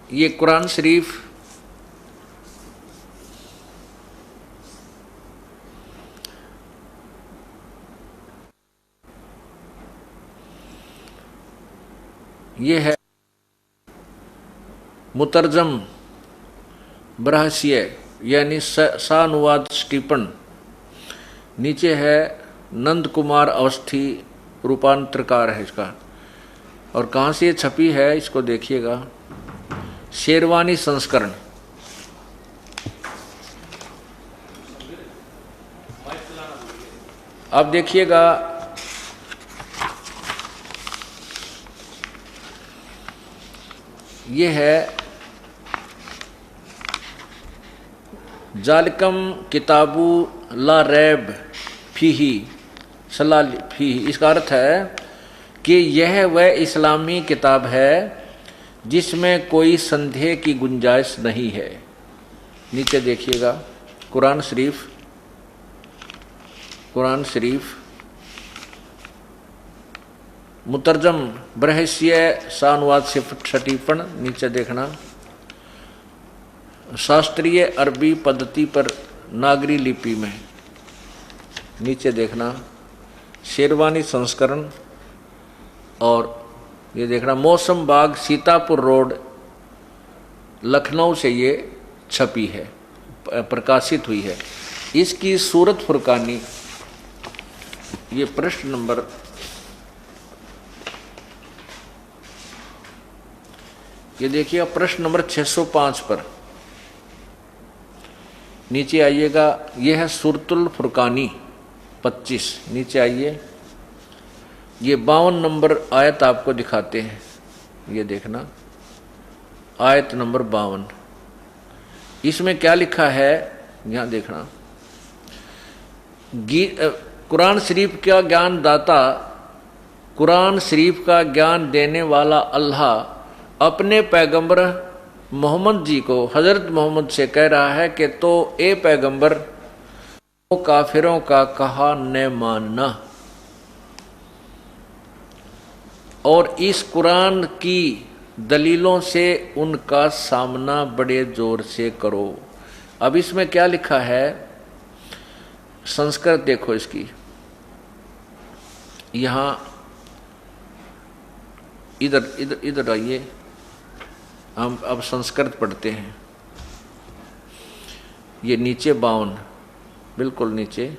ये कुरान शरीफ ये है मुतरजम बरहसिया यानी सानुवाद स्टीपन। नीचे है नंद कुमार अवस्थी रूपांतरकार है इसका। और कहाँ से ये छपी है इसको देखिएगा, शेरवानी संस्करण। अब देखिएगा ये है जालिकम किताबु ला रैब फीही सला फीही। इसका अर्थ है कि यह वह इस्लामी किताब है जिसमें कोई संदेह की गुंजाइश नहीं है। नीचे देखिएगा कुरान शरीफ मुतरजम बरहसिया सानुवाद से छठीपन। नीचे देखना शास्त्रीय अरबी पद्धति पर नागरी लिपि में। नीचे देखना शेरवानी संस्करण। और ये देखना मौसम बाग सीतापुर रोड लखनऊ से ये छपी है, प्रकाशित हुई है। इसकी सूरत फुरकानी ये प्रश्न नंबर ये देखिए प्रश्न नंबर 605 पर नीचे आइएगा। यह है सूरतुल फुरकानी 25। नीचे आइए, ये 52 नंबर आयत आपको दिखाते हैं। ये देखना आयत नंबर 52। इसमें क्या लिखा है यहाँ देखना। कुरान शरीफ का ज्ञान दाता, कुरान शरीफ का ज्ञान देने वाला अल्लाह अपने पैगंबर मोहम्मद जी को हजरत मोहम्मद से कह रहा है कि तो ए पैगंबर वो काफिरों का कहा न मानना और इस कुरान की दलीलों से उनका सामना बड़े जोर से करो। अब इसमें क्या लिखा है, संस्कृत देखो इसकी। यहां इधर आइए, हम अब संस्कृत पढ़ते हैं। ये नीचे 52, बिल्कुल नीचे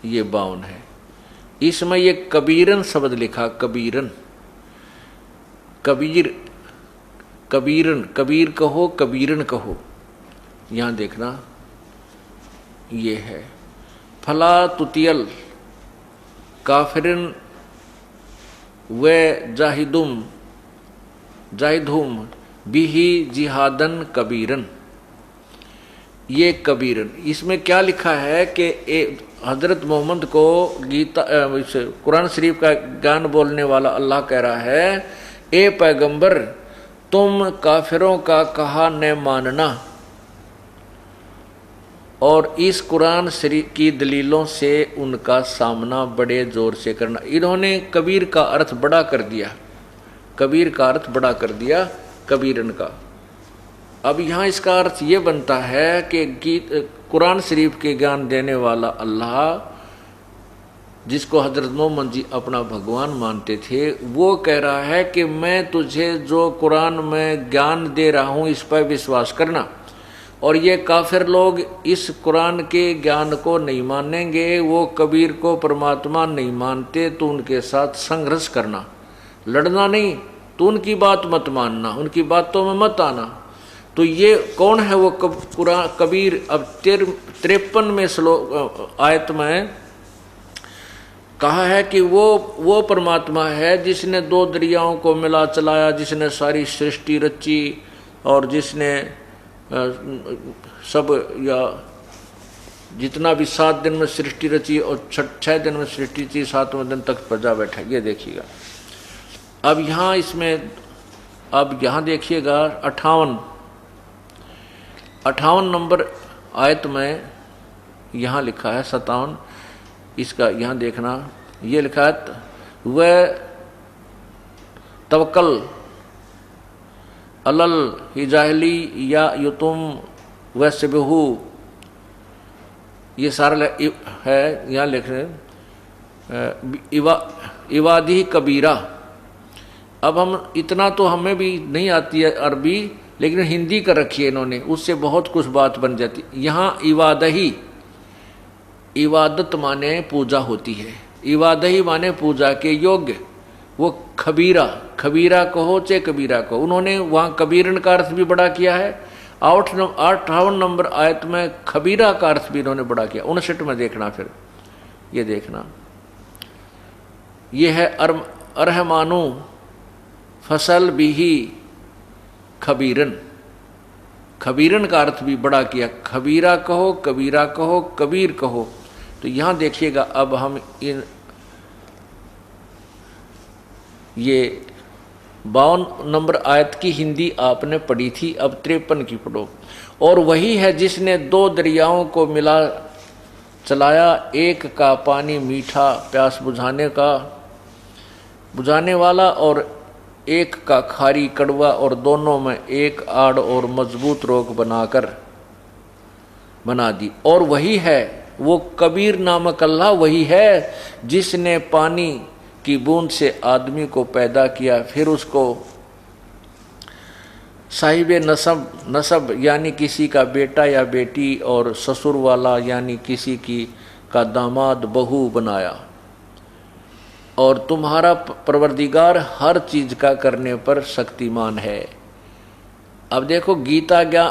ये 52 है। इसमें ये कबीरन शब्द लिखा, कबीरन, कबीरन, कबीर कहो, कबीरन कहो। यहां देखना ये है फला तुतियल काफिरन व जाहिदुम बिही जिहादन कबीरन। ये कबीरन, इसमें क्या लिखा है कि हजरत मोहम्मद को गीता कुरान शरीफ का ज्ञान बोलने वाला अल्लाह कह रहा है, ए पैगंबर तुम काफिरों का कहा न मानना और इस कुरान शरीफ की दलीलों से उनका सामना बड़े जोर से करना। इन्होंने कबीर का अर्थ बड़ा कर दिया, कबीर का अर्थ बड़ा कर दिया कबीरन का। अब यहाँ इसका अर्थ ये बनता है कि कुरान शरीफ के ज्ञान देने वाला अल्लाह जिसको हजरत मोहम्मद जी अपना भगवान मानते थे, वो कह रहा है कि मैं तुझे जो कुरान में ज्ञान दे रहा हूँ इस पर विश्वास करना। और ये काफिर लोग इस कुरान के ज्ञान को नहीं मानेंगे, वो कबीर को परमात्मा नहीं मानते, तो उनके साथ संघर्ष करना, लड़ना नहीं, तो उनकी बात मत मानना, उनकी बातों में मत आना। तो ये कौन है वो कबीर? अब 53 में श्लोक आयत में कहा है कि वो परमात्मा है जिसने 2 दरियाओं को मिला चलाया, जिसने सारी सृष्टि रची और जिसने सब या जितना भी 7 दिन में सृष्टि रची और 6 दिन में सृष्टि थी, 7वें दिन तक प्रजा बैठा। ये देखिएगा। अब यहाँ इसमें अब यहाँ देखिएगा 58 नंबर आयत में यहाँ लिखा है 57। इसका यहाँ देखना, ये लिखा है वह तवक्कल अलल हिजाहली या युतुम वैसबहू, ये सारा है यहाँ लिख रहे इवादी कबीरा। अब हम इतना तो हमें भी नहीं आती है अरबी, लेकिन हिंदी कर रखी है इन्होंने, उससे बहुत कुछ बात बन जाती। यहाँ इवादही, इबादत माने पूजा होती है, इवादही माने पूजा के योग्य, वो खबीरा, खबीरा कहो चाहे कबीरा कहो। उन्होंने वहाँ कबीरन का अर्थ भी बड़ा किया है। 58 नंबर आयत में खबीरा का अर्थ भी इन्होंने बड़ा किया। 59 में देखना, फिर ये देखना, ये है अरहमानु फसल बिही खबीरन, खबीरन का अर्थ भी बड़ा किया। खबीरा कहो, कबीरा कहो, कबीर कहो। तो यहां देखिएगा, अब हम इन ये 52 नंबर आयत की हिंदी आपने पढ़ी थी, अब 53 की पढ़ो। और वही है जिसने 2 दरियाओं को मिला चलाया, एक का पानी मीठा प्यास बुझाने वाला और एक का खारी कड़वा, और दोनों में एक आड़ और मजबूत रोक बना दी। और वही है वो कबीर नामक अल्लाह, वही है जिसने पानी की बूंद से आदमी को पैदा किया, फिर उसको साहिब नसब यानी किसी का बेटा या बेटी, और ससुर वाला यानी किसी की का दामाद बहू बनाया। और तुम्हारा परवरदिगार हर चीज का करने पर शक्तिमान है। अब देखो, गीता ज्ञान,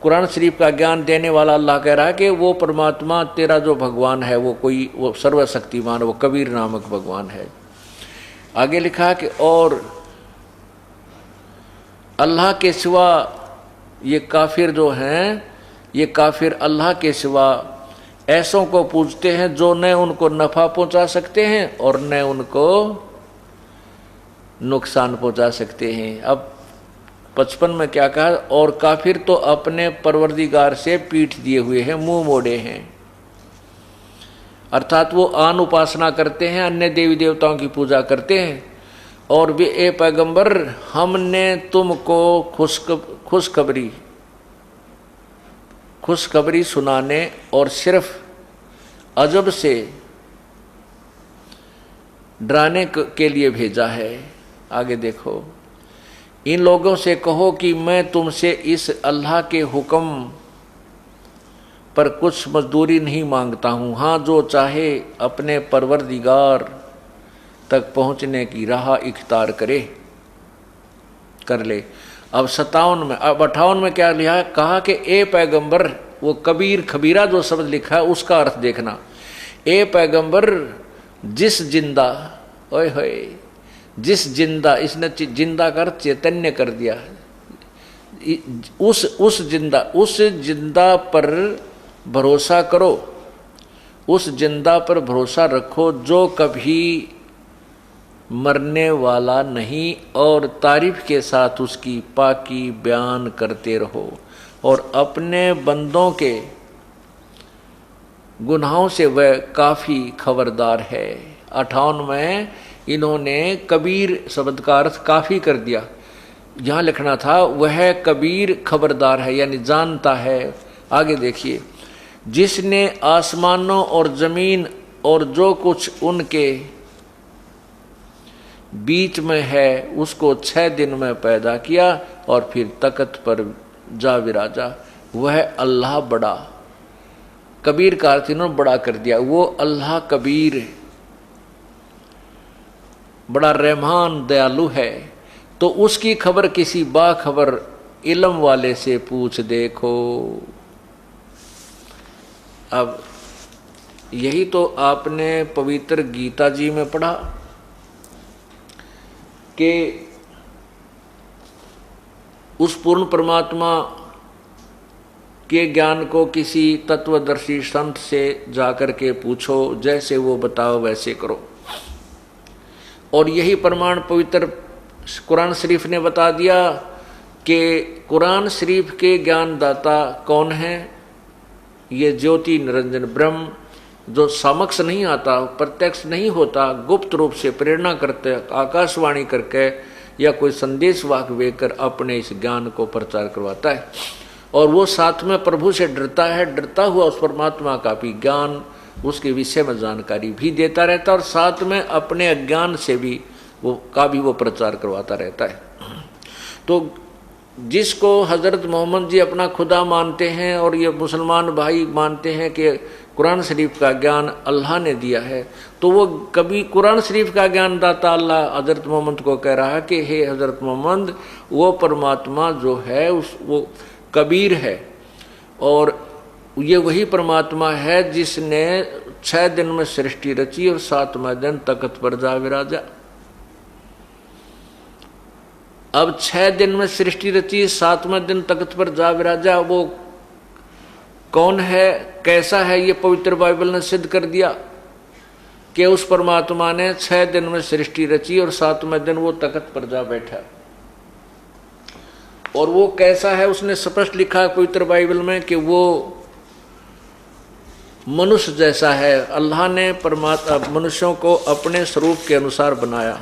कुरान शरीफ का ज्ञान देने वाला अल्लाह कह रहा है कि वो परमात्मा तेरा जो भगवान है वो सर्वशक्तिमान, वो कबीर नामक भगवान है। आगे लिखा कि और अल्लाह के सिवा ये काफिर जो हैं, ये काफिर अल्लाह के सिवा ऐसों को पूजते हैं जो न उनको नफा पहुंचा सकते हैं और न उनको नुकसान पहुंचा सकते हैं। अब 55 में क्या कहा, और काफिर तो अपने परवरदिगार से पीठ दिए हुए हैं, मुंह मोड़े हैं, अर्थात वो आन उपासना करते हैं, अन्य देवी देवताओं की पूजा करते हैं। और वे ए पैगंबर, हमने तुमको खुशखबरी सुनाने और सिर्फ अजब से डराने के लिए भेजा है। आगे देखो, इन लोगों से कहो कि मैं तुमसे इस अल्लाह के हुक्म पर कुछ मजदूरी नहीं मांगता हूँ। हाँ, जो चाहे अपने परवरदिगार तक पहुँचने की राह इख्तियार कर ले। अब 57 में, अब 58 में क्या लिखा है, कहा कि ए पैगंबर, वो कबीर खबीरा जो शब्द लिखा है उसका अर्थ देखना। ए पैगंबर, जिस जिंदा, ओए होए, जिस जिंदा, इसने जिंदा कर चैतन्य कर दिया, उस जिंदा पर भरोसा करो, उस जिंदा पर भरोसा रखो जो कभी मरने वाला नहीं, और तारीफ के साथ उसकी पाकी बयान करते रहो, और अपने बंदों के गुनाहों से वह काफ़ी खबरदार है। 58 में इन्होंने कबीर शब्द का अर्थ काफ़ी कर दिया, यहाँ लिखना था वह कबीर खबरदार है, यानी जानता है। आगे देखिए, जिसने आसमानों और ज़मीन और जो कुछ उनके बीच में है उसको 6 दिन में पैदा किया और फिर तख्त पर जा विराजा। वह अल्लाह बड़ा, कबीर का अर्थ इन्होंने बड़ा कर दिया, वो अल्लाह कबीर बड़ा रहमान दयालु है। तो उसकी खबर किसी बाखबर इल्म वाले से पूछ देखो। अब यही तो आपने पवित्र गीता जी में पढ़ा कि उस पूर्ण परमात्मा के ज्ञान को किसी तत्वदर्शी संत से जाकर के पूछो, जैसे वो बताओ वैसे करो। और यही प्रमाण पवित्र कुरान शरीफ ने बता दिया कि कुरान शरीफ के ज्ञानदाता कौन है। ये ज्योति निरंजन ब्रह्म, जो समक्ष नहीं आता, प्रत्यक्ष नहीं होता, गुप्त रूप से प्रेरणा करते, आकाशवाणी करके या कोई संदेशवाहक देकर अपने इस ज्ञान को प्रचार करवाता है। और वो साथ में प्रभु से डरता है, डरता हुआ उस परमात्मा का भी ज्ञान, उसके विषय में जानकारी भी देता रहता है और साथ में अपने अज्ञान से भी वो प्रचार करवाता रहता है। तो जिसको हजरत मोहम्मद जी अपना खुदा मानते हैं और ये मुसलमान भाई मानते हैं कि कुरान शरीफ का ज्ञान अल्लाह ने दिया है, तो वो कभी कुरान शरीफ का ज्ञान दाता अल्लाह हजरत मोहम्मद को कह रहा है कि हे हजरत मोहम्मद, वो परमात्मा जो है वो कबीर है और ये वही परमात्मा है जिसने 6 दिन में सृष्टि रची और 7वें दिन तख्त पर जा विराजा। अब 6 दिन में सृष्टि रची, 7वें दिन तख्त पर जा विराजा, वो कौन है, कैसा है, ये पवित्र बाइबल ने सिद्ध कर दिया कि उस परमात्मा ने 6 दिन में सृष्टि रची और 7वें दिन वो तख्त पर जा बैठा। और वो कैसा है, उसने स्पष्ट लिखा पवित्र बाइबल में कि वो मनुष्य जैसा है। अल्लाह ने मनुष्यों को अपने स्वरूप के अनुसार बनाया।